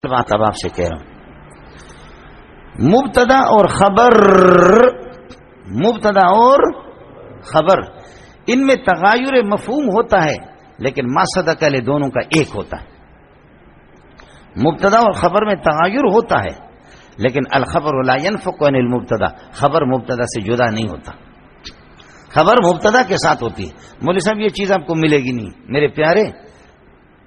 بات اب آپ سے کہہ رہا ہوں، مبتدا اور خبر، مبتدا اور خبر ان میں تغایر مفہوم ہوتا ہے، لیکن ما صدق علیہ دونوں کا ایک ہوتا ہے۔ مبتدا اور خبر میں تغایر ہوتا ہے، لیکن الخبر لا ينفك عن المبتدا، خبر مبتدا سے جدا نہیں ہوتا، خبر مبتدا کے ساتھ ہوتی ہے۔ مولوی صاحب یہ چیز آپ کو ملے گی نہیں، میرے پیارے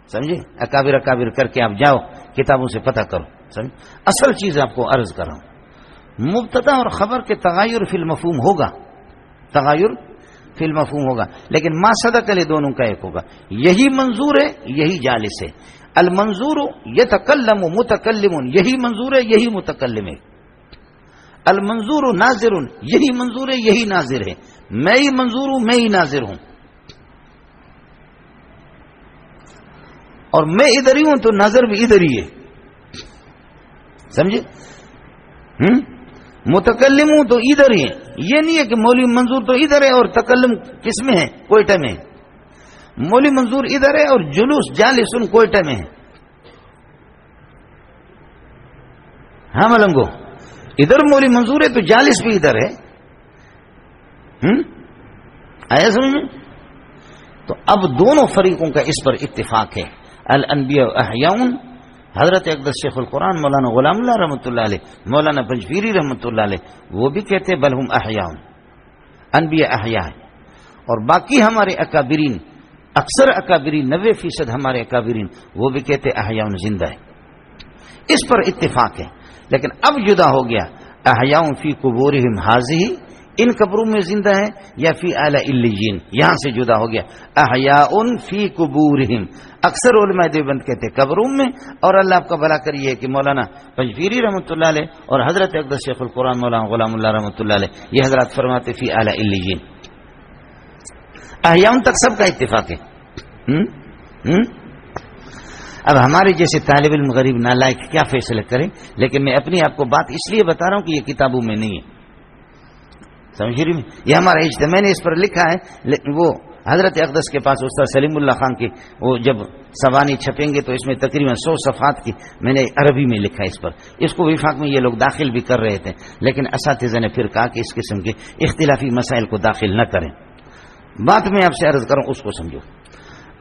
سمجھے، اکابر اکابر کر کے آپ جاؤ کتابوں سے پتہ کرو، سمجھے اصل چیز آپ کو عرض کر رہا ہوں، مبتدا اور خبر کے تغایر فی المفہوم ہوگا، تغایر فی المفہوم ہوگا، لیکن ما صدق علیہ دونوں کا ایک ہوگا۔ یہی منظور ہے، یہی جالس ہے۔ المنظور یتکلم متکلم، یہی منظور ہے، یہی متکلم ہے۔ المنظور ناظر، یہی منظور ہے، یہی ناظر ہے۔ میں ہی منظور ہوں، میں ہی ناظر ہوں، اور میں ادھر ہی ہوں تو نظر بھی ادھر ہی ہے، سمجھے؟ متکلم ہوں تو ادھر ہی ہے، یہ نہیں ہے کہ مولوی منظور تو ادھر ہے اور تکلم کس میں ہے؟ کوئٹہ میں ہے۔ مولوی منظور ادھر ہے اور جلوس جالسن کوئٹہ میں ہے۔ ہاں ملنگو، ادھر مولوی منظور ہے تو جالس بھی ادھر ہے، آیا سمجھ میں؟ تو اب دونوں فریقوں کا اس پر اتفاق ہے۔ الانبیاء احیاء، حضرت اقدس شیخ القرآن مولانا غلام اللہ رحمۃ اللہ علیہ، مولانا پنجپیری رحمۃ اللہ علیہ، وہ بھی کہتے بل ہم احیاء، انبیاء احیاء ہے۔ اور باقی ہمارے اکابرین، اکثر اکابرین 90% ہمارے اکابرین وہ بھی کہتے احیاء زندہ ہے، اس پر اتفاق ہے۔ لیکن اب جدا ہو گیا، احیاء فی قبورہم ھذہ، ان قبروں میں زندہ ہیں، یا فی اعلی علیین، یہاں سے جدا ہو گیا۔ احیاء فی قبورہم، اکثر علماء دیوبند کہتے قبروں میں، اور اللہ آپ کا بھلا کریے کہ مولانا پنجپیری رحمۃ اللہ علیہ اور حضرت اقدس شیخ القرآن مولانا غلام اللہ رحمۃ اللہ علیہ یہ حضرات فرماتے فی اعلی علیین۔ احیاء تک سب کا اتفاق ہے۔ اب ہمارے جیسے طالب علم غریب نالائق کیا فیصلہ کریں، لیکن میں اپنی آپ کو بات اس لیے بتا رہا ہوں کہ یہ کتابوں میں نہیں ہے، سمجھ رہی میں؟ یہ ہمارا اجتماع، میں نے اس پر لکھا ہے، وہ حضرت اقدس کے پاس استاد سلیم اللہ خان کی وہ جب سوانی چھپیں گے تو اس میں تقریباً 100 صفحات کی میں نے عربی میں لکھا ہے اس پر۔ اس کو وفاق میں یہ لوگ داخل بھی کر رہے تھے، لیکن اساتذہ نے پھر کہا کہ اس قسم کے اختلافی مسائل کو داخل نہ کریں۔ بات میں آپ سے عرض کروں، اس کو سمجھو۔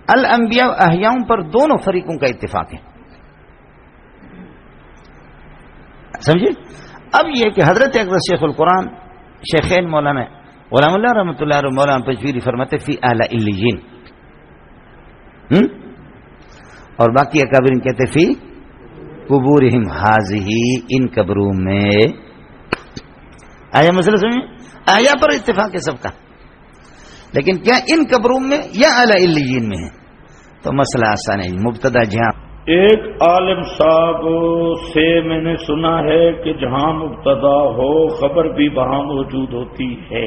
الانبیاء احیاء پر دونوں فریقوں کا اتفاق ہے، سمجھے؟ اب یہ کہ حضرت اقدس شیخ القرآن شیخین مولانا غلام اللہ رحمۃ اللہ علیہ مولانا پنجپیری فرماتے فی اعلی علیین، اور باقی اکابرین کہتے فی قبورہم ھذہ، ان قبروں میں۔ آیا مسئلہ سمجھے؟ آیا پر اتفاق ہے سب کا، لیکن کیا ان قبروں میں یا اعلی علیین میں ہے؟ تو مسئلہ آسان ہے، مبتدا جہاں۔ ایک عالم صاحب سے میں نے سنا ہے کہ جہاں مبتدا ہو خبر بھی وہاں موجود ہوتی ہے،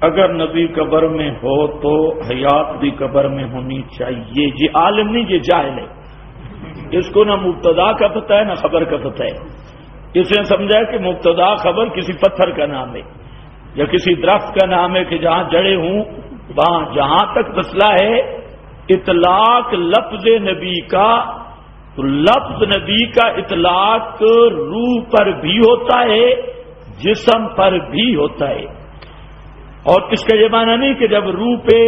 اگر نبی قبر میں ہو تو حیات بھی قبر میں ہونی چاہیے۔ یہ عالم نہیں، یہ جاہل ہے، اس کو نہ مبتدا کا پتہ ہے نہ خبر کا پتہ ہے۔ اس نے سمجھا کہ مبتدا خبر کسی پتھر کا نام ہے یا کسی درخت کا نام ہے کہ جہاں جڑے ہوں وہاں۔ جہاں تک مسئلہ ہے اطلاق لفظ نبی کا، تو لفظ نبی کا اطلاق روح پر بھی ہوتا ہے، جسم پر بھی ہوتا ہے، اور اس کا یہ معنی نہیں کہ جب روح پہ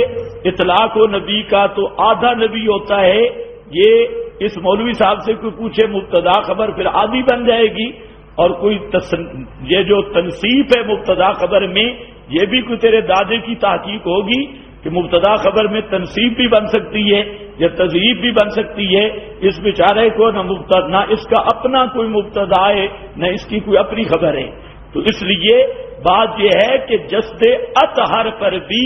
اطلاق ہو نبی کا تو آدھا نبی ہوتا ہے۔ یہ اس مولوی صاحب سے کوئی پوچھے مبتدا خبر پھر آدھی بن جائے گی، اور کوئی یہ جو تنصیب ہے مبتدا خبر میں، یہ بھی کوئی تیرے دادے کی تحقیق ہوگی کہ مبتدا خبر میں تنصیب بھی بن سکتی ہے یا تضعیف بھی بن سکتی ہے۔ اس بیچارے کو نہ مبتدا، نہ اس کا اپنا کوئی مبتدا ہے نہ اس کی کوئی اپنی خبر ہے۔ تو اس لیے بات یہ ہے کہ جسد اطہر پر بھی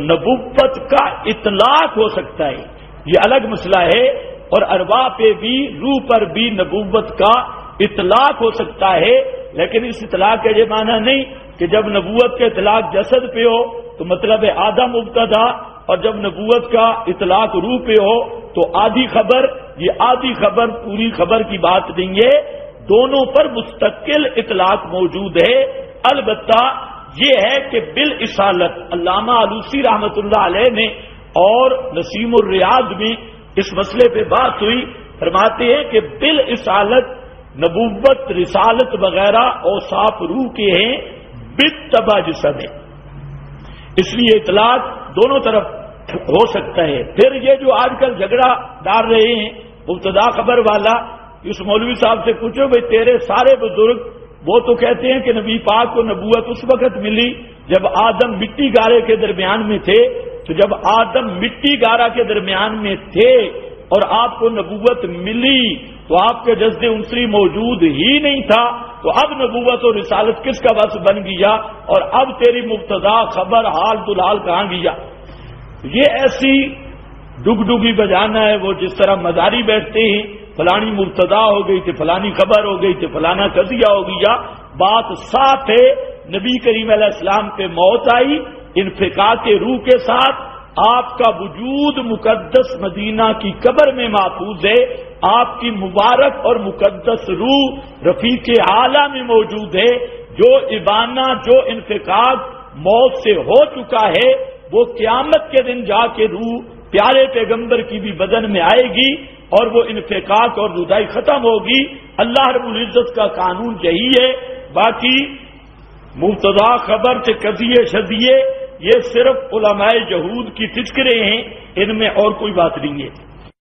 نبوت کا اطلاق ہو سکتا ہے، یہ الگ مسئلہ ہے، اور ارواح پہ بھی، روح پر بھی نبوت کا اطلاق ہو سکتا ہے، لیکن اس اطلاق کا یہ معنی نہیں کہ جب نبوت کا اطلاق جسد پہ ہو تو مطلب ہے آدھا مبتدا، اور جب نبوت کا اطلاق روح پہ ہو تو آدھی خبر۔ یہ آدھی خبر پوری خبر کی بات نہیں ہے، دونوں پر مستقل اطلاق موجود ہے۔ البتہ یہ ہے کہ بالاشالت علامہ آلوسی رحمۃ اللہ علیہ نے اور نسیم الریاض میں اس مسئلے پہ بات ہوئی فرماتے ہیں کہ بالرسالت نبوت رسالت وغیرہ اوصاف روح کے ہیں، بالتبع جسد ہے، اس لیے اطلاق دونوں طرف ہو سکتا ہے۔ پھر یہ جو آج کل جھگڑا ڈال رہے ہیں مبتدا خبر والا، اس مولوی صاحب سے پوچھو بھائی تیرے سارے بزرگ وہ تو کہتے ہیں کہ نبی پاک کو نبوت اس وقت ملی جب آدم مٹی گارے کے درمیان میں تھے، تو جب آدم مٹی گارا کے درمیان میں تھے اور آپ کو نبوت ملی تو آپ کے جذب عنصری موجود ہی نہیں تھا، تو اب نبوت اور رسالت کس کا بس بن گیا، اور اب تیری مبتدا خبر حال دلحال کہاں گیا؟ یہ ایسی ڈگڈگی بجانا ہے، وہ جس طرح مزاری بیٹھتے ہیں، فلانی مبتدا ہو گئی تھی، فلانی خبر ہو گئی تھی، فلانا قضیہ ہو گیا۔ بات صاف ہے، نبی کریم علیہ السلام پہ موت آئی، انفقاق روح کے ساتھ آپ کا وجود مقدس مدینہ کی قبر میں محفوظ ہے، آپ کی مبارک اور مقدس روح رفیق اعلیٰ میں موجود ہے۔ جو ابانہ جو انفقاق موت سے ہو چکا ہے وہ قیامت کے دن جا کے روح پیارے پیغمبر کی بھی بدن میں آئے گی اور وہ انفقاق اور جدائی ختم ہوگی۔ اللہ رب العزت کا قانون یہی ہے۔ باقی مبتدا خبر سے قضیے شدیے یہ صرف علماء جہود کی تذکرے ہیں، ان میں اور کوئی بات نہیں ہے۔